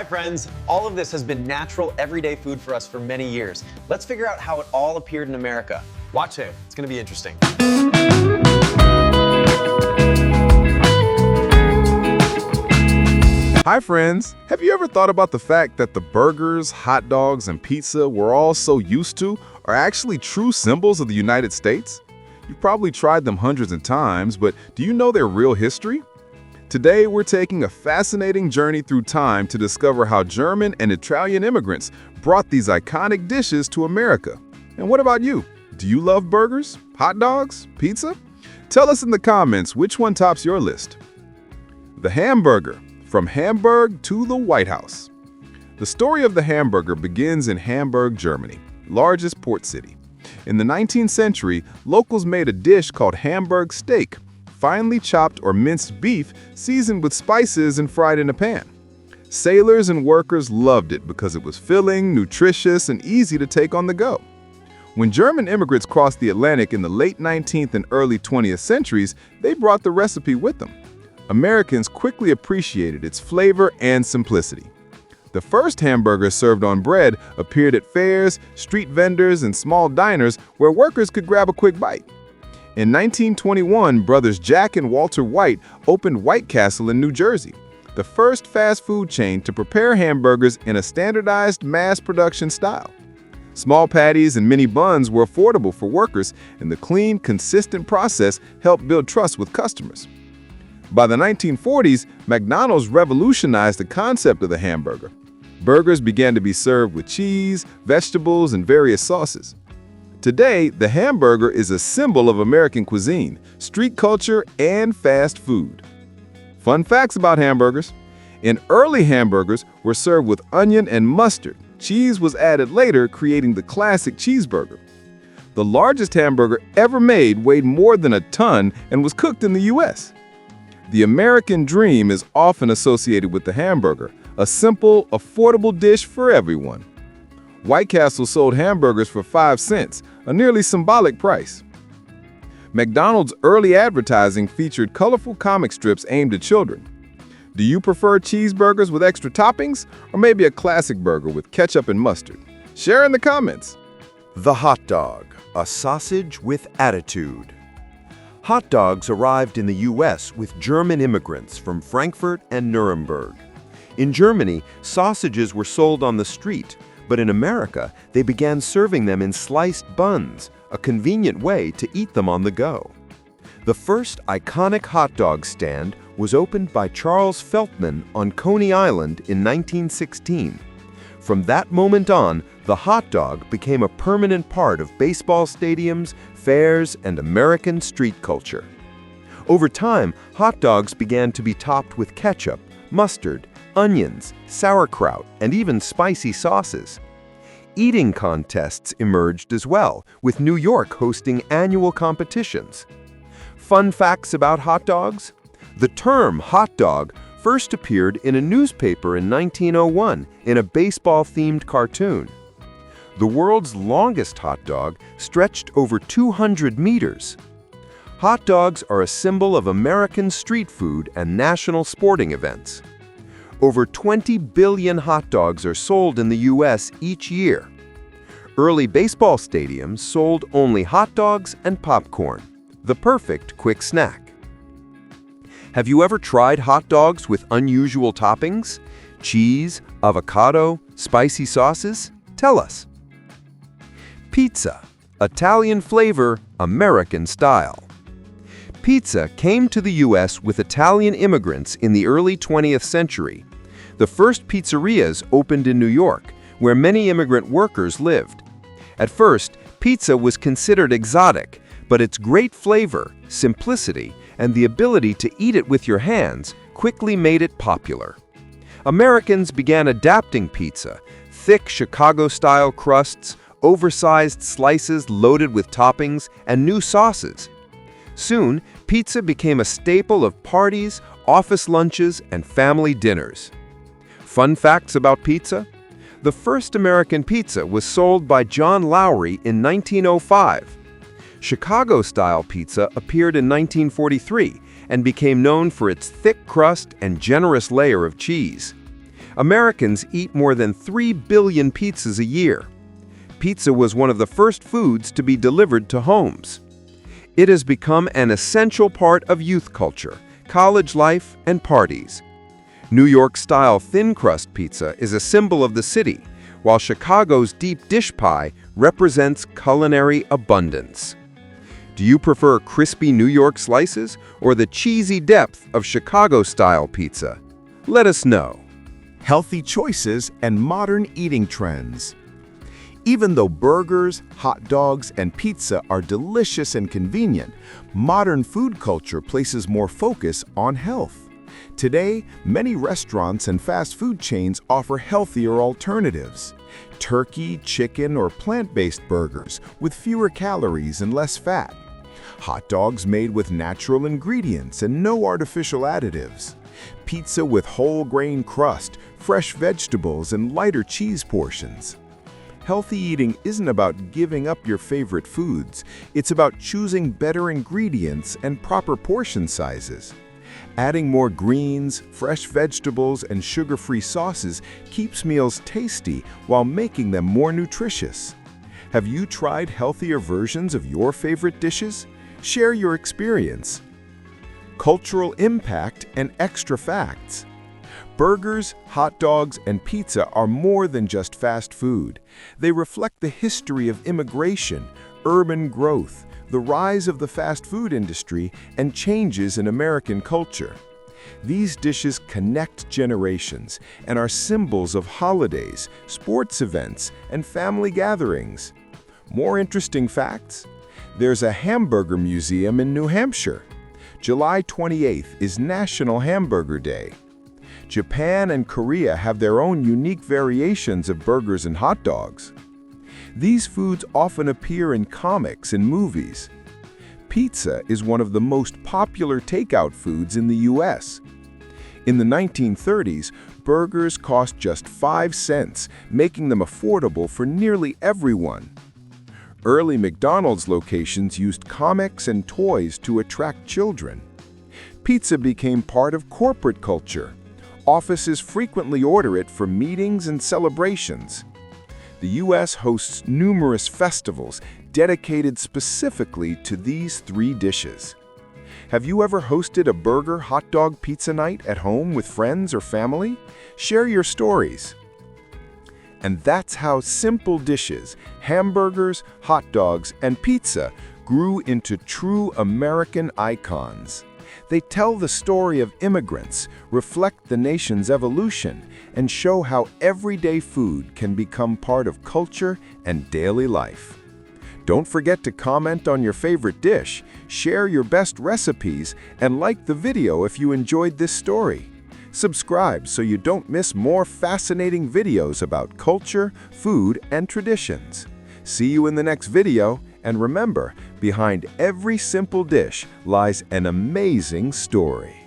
Hi friends, all of this has been natural, everyday food for us for many years. Let's figure out how it all appeared in America. Watch it, it's gonna be interesting. Hi friends, have you ever thought about the fact that the burgers, hot dogs, and pizza we're all so used to are actually true symbols of the United States? You've probably tried them hundreds of times, but do you know their real history? Today, we're taking a fascinating journey through time to discover how German and Italian immigrants brought these iconic dishes to America. And what about you? Do you love burgers, hot dogs, pizza? Tell us in the comments which one tops your list. The hamburger, from Hamburg to the White House. The story of the hamburger begins in Hamburg, Germany, largest port city. In the 19th century, locals made a dish called Hamburg steak, finely chopped or minced beef seasoned with spices and fried in a pan. Sailors and workers loved it because it was filling, nutritious, and easy to take on the go. When German immigrants crossed the Atlantic in the late 19th and early 20th centuries, they brought the recipe with them. Americans quickly appreciated its flavor and simplicity. The first hamburger served on bread appeared at fairs, street vendors, and small diners where workers could grab a quick bite. In 1921, brothers Jack and Walter White opened White Castle in New Jersey, the first fast food chain to prepare hamburgers in a standardized mass production style. Small patties and mini buns were affordable for workers, and the clean, consistent process helped build trust with customers. By the 1940s, McDonald's revolutionized the concept of the hamburger. Burgers began to be served with cheese, vegetables, and various sauces. Today, the hamburger is a symbol of American cuisine, street culture, and fast food. Fun facts about hamburgers. In early hamburgers were served with onion and mustard. Cheese was added later, creating the classic cheeseburger. The largest hamburger ever made weighed more than a ton and was cooked in the U.S. The American dream is often associated with the hamburger, a simple, affordable dish for everyone. White Castle sold hamburgers for 5 cents, a nearly symbolic price. McDonald's early advertising featured colorful comic strips aimed at children. Do you prefer cheeseburgers with extra toppings, or maybe a classic burger with ketchup and mustard? Share in the comments. The hot dog, a sausage with attitude. Hot dogs arrived in the U.S. with German immigrants from Frankfurt and Nuremberg. In Germany, sausages were sold on the street, but in America, they began serving them in sliced buns, a convenient way to eat them on the go. The first iconic hot dog stand was opened by Charles Feltman on Coney Island in 1916. From that moment on, the hot dog became a permanent part of baseball stadiums, fairs, and American street culture. Over time, hot dogs began to be topped with ketchup, mustard, onions, sauerkraut, and even spicy sauces. Eating contests emerged as well, with New York hosting annual competitions. Fun facts about hot dogs? The term hot dog first appeared in a newspaper in 1901 in a baseball-themed cartoon. The world's longest hot dog stretched over 200 meters. Hot dogs are a symbol of American street food and national sporting events. Over 20 billion hot dogs are sold in the U.S. each year. Early baseball stadiums sold only hot dogs and popcorn, the perfect quick snack. Have you ever tried hot dogs with unusual toppings? Cheese, avocado, spicy sauces? Tell us. Pizza, Italian flavor, American style. Pizza came to the U.S. with Italian immigrants in the early 20th century. The first pizzerias opened in New York, where many immigrant workers lived. At first, pizza was considered exotic, but its great flavor, simplicity, and the ability to eat it with your hands quickly made it popular. Americans began adapting pizza, thick Chicago-style crusts, oversized slices loaded with toppings, and new sauces. Soon, pizza became a staple of parties, office lunches, and family dinners. Fun facts about pizza? The first American pizza was sold by John Lowry in 1905. Chicago-style pizza appeared in 1943 and became known for its thick crust and generous layer of cheese. Americans eat more than 3 billion pizzas a year. Pizza was one of the first foods to be delivered to homes. It has become an essential part of youth culture, college life, and parties. New York-style thin-crust pizza is a symbol of the city, while Chicago's deep dish pie represents culinary abundance. Do you prefer crispy New York slices or the cheesy depth of Chicago-style pizza? Let us know. Healthy choices and modern eating trends. Even though burgers, hot dogs, and pizza are delicious and convenient, modern food culture places more focus on health. Today, many restaurants and fast food chains offer healthier alternatives. Turkey, chicken, or plant-based burgers with fewer calories and less fat. Hot dogs made with natural ingredients and no artificial additives. Pizza with whole grain crust, fresh vegetables, and lighter cheese portions. Healthy eating isn't about giving up your favorite foods. It's about choosing better ingredients and proper portion sizes. Adding more greens, fresh vegetables, and sugar-free sauces keeps meals tasty while making them more nutritious. Have you tried healthier versions of your favorite dishes? Share your experience. Cultural impact and extra facts. Burgers, hot dogs, and pizza are more than just fast food. They reflect the history of immigration, urban growth, the rise of the fast food industry, and changes in American culture. These dishes connect generations and are symbols of holidays, sports events, and family gatherings. More interesting facts? There's a hamburger museum in New Hampshire. July 28th is National Hamburger Day. Japan and Korea have their own unique variations of burgers and hot dogs. These foods often appear in comics and movies. Pizza is one of the most popular takeout foods in the US. In the 1930s, burgers cost just 5 cents, making them affordable for nearly everyone. Early McDonald's locations used comics and toys to attract children. Pizza became part of corporate culture. Offices frequently order it for meetings and celebrations. The U.S. hosts numerous festivals dedicated specifically to these 3 dishes. Have you ever hosted a burger, hot dog, pizza night at home with friends or family? Share your stories. And that's how simple dishes, hamburgers, hot dogs, and pizza grew into true American icons. They tell the story of immigrants, reflect the nation's evolution, and show how everyday food can become part of culture and daily life. Don't forget to comment on your favorite dish, share your best recipes, and like the video if you enjoyed this story. Subscribe so you don't miss more fascinating videos about culture, food, and traditions. See you in the next video, and remember, behind every simple dish lies an amazing story.